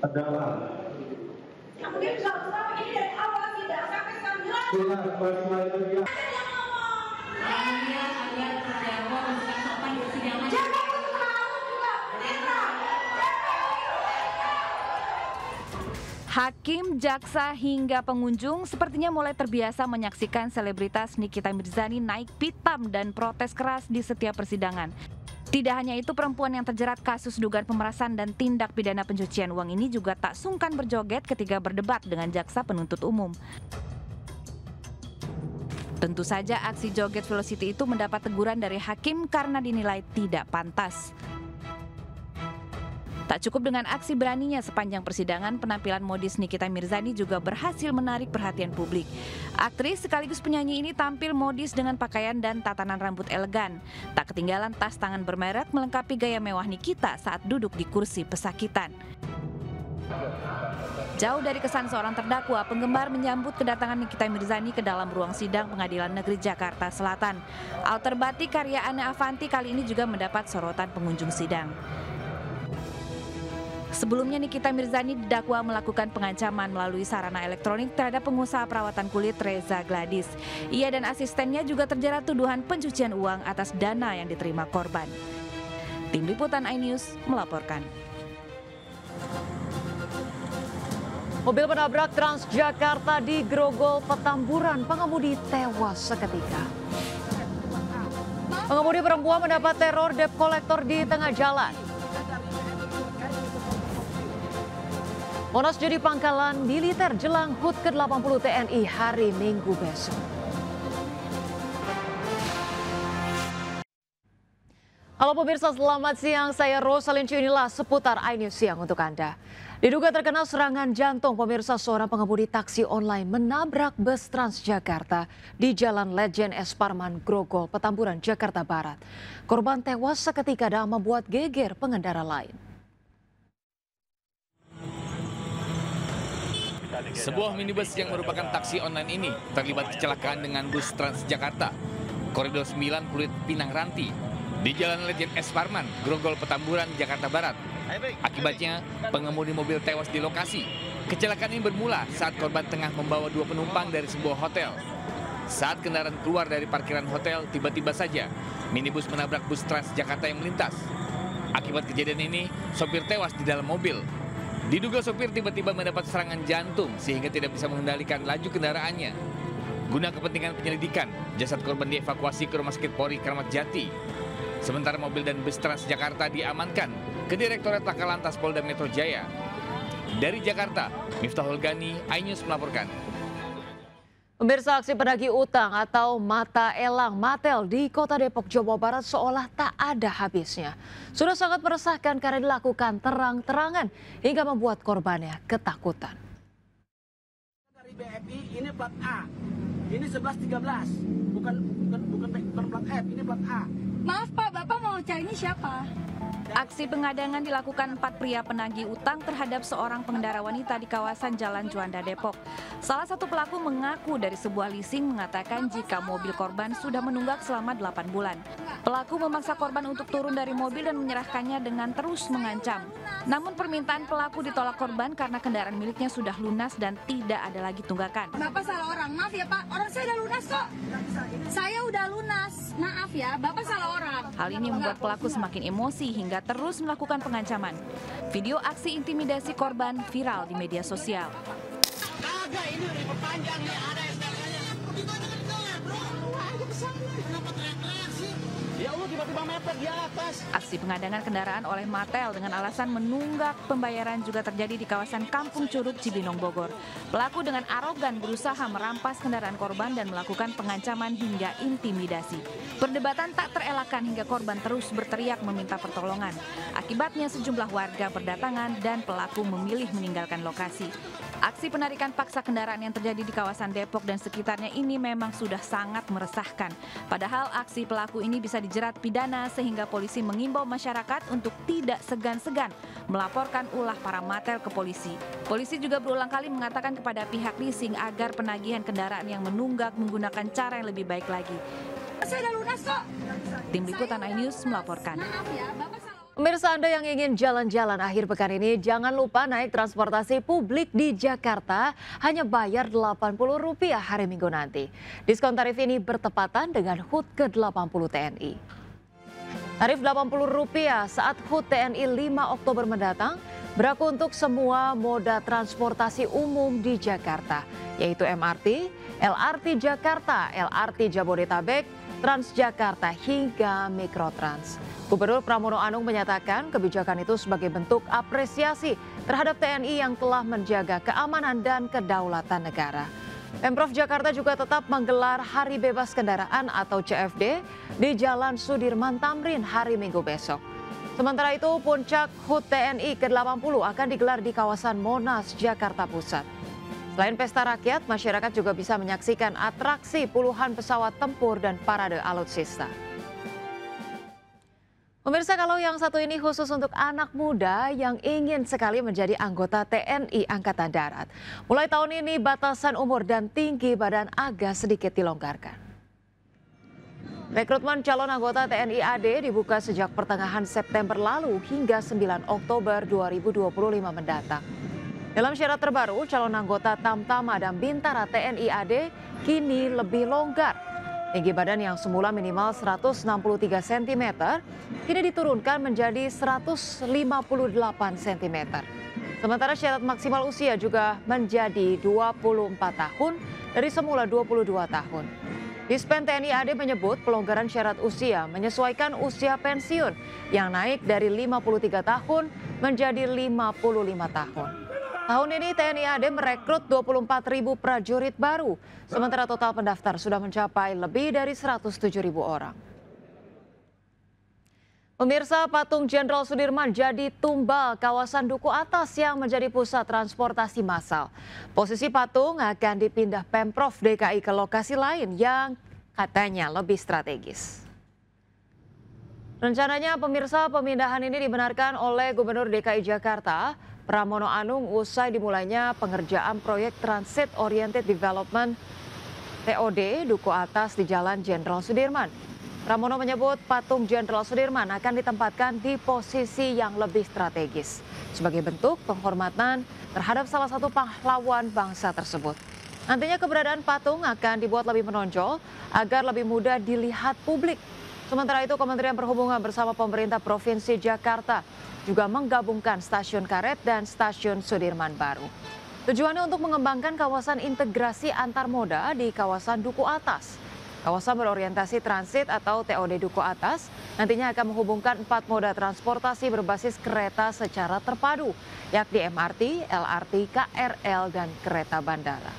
adalah kemudian selama ini dari awal tidak sampai sekarang jelas bahwa dia Hakim, jaksa, hingga pengunjung sepertinya mulai terbiasa menyaksikan selebritas Nikita Mirzani naik pitam dan protes keras di setiap persidangan. Tidak hanya itu, perempuan yang terjerat kasus dugaan pemerasan dan tindak pidana pencucian uang ini juga tak sungkan berjoget ketika berdebat dengan jaksa penuntut umum. Tentu saja aksi joget Velocity itu mendapat teguran dari hakim karena dinilai tidak pantas. Tak cukup dengan aksi beraninya sepanjang persidangan, penampilan modis Nikita Mirzani juga berhasil menarik perhatian publik. Aktris sekaligus penyanyi ini tampil modis dengan pakaian dan tatanan rambut elegan. Tak ketinggalan tas tangan bermerek melengkapi gaya mewah Nikita saat duduk di kursi pesakitan. Jauh dari kesan seorang terdakwa, penggemar menyambut kedatangan Nikita Mirzani ke dalam ruang sidang Pengadilan Negeri Jakarta Selatan. Alter batik karya Ana Avanti kali ini juga mendapat sorotan pengunjung sidang. Sebelumnya Nikita Mirzani didakwa melakukan pengancaman melalui sarana elektronik terhadap pengusaha perawatan kulit Reza Gladys. Ia dan asistennya juga terjerat tuduhan pencucian uang atas dana yang diterima korban. Tim Liputan iNews melaporkan. Mobil penabrak Transjakarta di Grogol, Petamburan, pengemudi tewas seketika. Pengemudi perempuan mendapat teror debt collector di tengah jalan. Monas jadi pangkalan militer jelang HUT ke-80 TNI hari Minggu besok. Halo pemirsa, selamat siang. Saya Rosalyn Chu, inilah seputar iNews siang untuk Anda. Diduga terkena serangan jantung, pemirsa, seorang pengemudi taksi online menabrak bus Transjakarta di Jalan Lejen S. Parman, Grogol, Petamburan, Jakarta Barat. Korban tewas seketika dan membuat geger pengendara lain. Sebuah minibus yang merupakan taksi online ini terlibat kecelakaan dengan bus Transjakarta Koridor 9 Pluit Pinang Ranti di Jalan Lejen S. Parman, Grogol, Petamburan, Jakarta Barat. Akibatnya, pengemudi mobil tewas di lokasi. Kecelakaan ini bermula saat korban tengah membawa dua penumpang dari sebuah hotel. Saat kendaraan keluar dari parkiran hotel, tiba-tiba saja minibus menabrak bus Transjakarta yang melintas. Akibat kejadian ini, sopir tewas di dalam mobil. Diduga sopir tiba-tiba mendapat serangan jantung sehingga tidak bisa mengendalikan laju kendaraannya. Guna kepentingan penyelidikan, jasad korban dievakuasi ke Rumah Sakit Polri Kramat Jati. Sementara mobil dan bus Transjakarta diamankan ke Direktorat Laka Lantas Polda Metro Jaya. Dari Jakarta, Miftahul Gani, iNews melaporkan. Pemirsa, aksi penagih utang atau mata elang Matel di Kota Depok, Jawa Barat seolah tak ada habisnya. Sudah sangat meresahkan karena dilakukan terang-terangan hingga membuat korbannya ketakutan. Dari BFI ini plat A, ini 1113, bukan plat F, ini plat A. Maaf Pak, Bapak mau cari ini siapa? Aksi pengadangan dilakukan 4 pria penagih utang terhadap seorang pengendara wanita di kawasan Jalan Juanda, Depok. Salah satu pelaku mengaku dari sebuah leasing mengatakan jika mobil korban sudah menunggak selama 8 bulan. Pelaku memaksa korban untuk turun dari mobil dan menyerahkannya dengan terus mengancam. Namun permintaan pelaku ditolak korban karena kendaraan miliknya sudah lunas dan tidak ada lagi tunggakan. Bapak salah orang, maaf ya Pak, orang saya udah lunas kok. Saya udah lunas, maaf ya, Bapak salah orang. Hal ini membuat pelaku semakin emosi hingga terus melakukan pengancaman. Video aksi intimidasi korban viral di media sosial. Aksi pengadangan kendaraan oleh Matel dengan alasan menunggak pembayaran juga terjadi di kawasan Kampung Curug, Cibinong, Bogor. Pelaku dengan arogan berusaha merampas kendaraan korban dan melakukan pengancaman hingga intimidasi. Perdebatan tak terelakkan hingga korban terus berteriak meminta pertolongan. Akibatnya sejumlah warga berdatangan dan pelaku memilih meninggalkan lokasi. Aksi penarikan paksa kendaraan yang terjadi di kawasan Depok dan sekitarnya ini memang sudah sangat meresahkan. Padahal aksi pelaku ini bisa dijerat pidana sehingga polisi mengimbau masyarakat untuk tidak segan-segan melaporkan ulah para Matel ke polisi. Polisi juga berulang kali mengatakan kepada pihak leasing agar penagihan kendaraan yang menunggak menggunakan cara yang lebih baik lagi. Saya udah lunas kok. Tim Liputan iNews melaporkan. Maaf ya, Bapak salah orang. Pemirsa, Anda yang ingin jalan-jalan akhir pekan ini, jangan lupa naik transportasi publik di Jakarta, hanya bayar Rp80 hari Minggu nanti. Diskon tarif ini bertepatan dengan HUT ke-80 TNI. Tarif Rp80 saat HUT TNI 5 Oktober mendatang berlaku untuk semua moda transportasi umum di Jakarta, yaitu MRT, LRT Jakarta, LRT Jabodetabek, Transjakarta hingga Mikrotrans. Gubernur Pramono Anung menyatakan kebijakan itu sebagai bentuk apresiasi terhadap TNI yang telah menjaga keamanan dan kedaulatan negara. Pemprov Jakarta juga tetap menggelar Hari Bebas Kendaraan atau CFD di Jalan Sudirman Tamrin hari Minggu besok. Sementara itu, puncak HUT TNI ke-80 akan digelar di kawasan Monas, Jakarta Pusat. Selain pesta rakyat, masyarakat juga bisa menyaksikan atraksi puluhan pesawat tempur dan parade alutsista. Pemirsa, kalau yang satu ini khusus untuk anak muda yang ingin sekali menjadi anggota TNI Angkatan Darat. Mulai tahun ini batasan umur dan tinggi badan agak sedikit dilonggarkan. Rekrutmen calon anggota TNI AD dibuka sejak pertengahan September lalu hingga 9 Oktober 2025 mendatang. Dalam syarat terbaru, calon anggota Tamtama dan Bintara TNI AD kini lebih longgar. Tinggi badan yang semula minimal 163 cm, kini diturunkan menjadi 158 cm. Sementara syarat maksimal usia juga menjadi 24 tahun dari semula 22 tahun. Dispen TNI AD menyebut pelonggaran syarat usia menyesuaikan usia pensiun yang naik dari 53 tahun menjadi 55 tahun. Tahun ini TNI AD merekrut 24.000 prajurit baru, sementara total pendaftar sudah mencapai lebih dari 107.000 orang. Pemirsa, patung Jenderal Sudirman jadi tumbal kawasan Duku Atas yang menjadi pusat transportasi massal. Posisi patung akan dipindah Pemprov DKI ke lokasi lain yang katanya lebih strategis. Rencananya, pemirsa, pemindahan ini dibenarkan oleh Gubernur DKI Jakarta Pramono Anung usai dimulainya pengerjaan proyek Transit Oriented Development TOD Duku Atas di Jalan Jenderal Sudirman. Pramono menyebut patung Jenderal Sudirman akan ditempatkan di posisi yang lebih strategis sebagai bentuk penghormatan terhadap salah satu pahlawan bangsa tersebut. Nantinya keberadaan patung akan dibuat lebih menonjol agar lebih mudah dilihat publik. Sementara itu, Kementerian Perhubungan bersama pemerintah Provinsi Jakarta juga menggabungkan stasiun karet dan stasiun Sudirman baru. Tujuannya untuk mengembangkan kawasan integrasi antar moda di kawasan Duku Atas. Kawasan berorientasi transit atau TOD Duku Atas nantinya akan menghubungkan 4 moda transportasi berbasis kereta secara terpadu, yakni MRT, LRT, KRL, dan kereta bandara.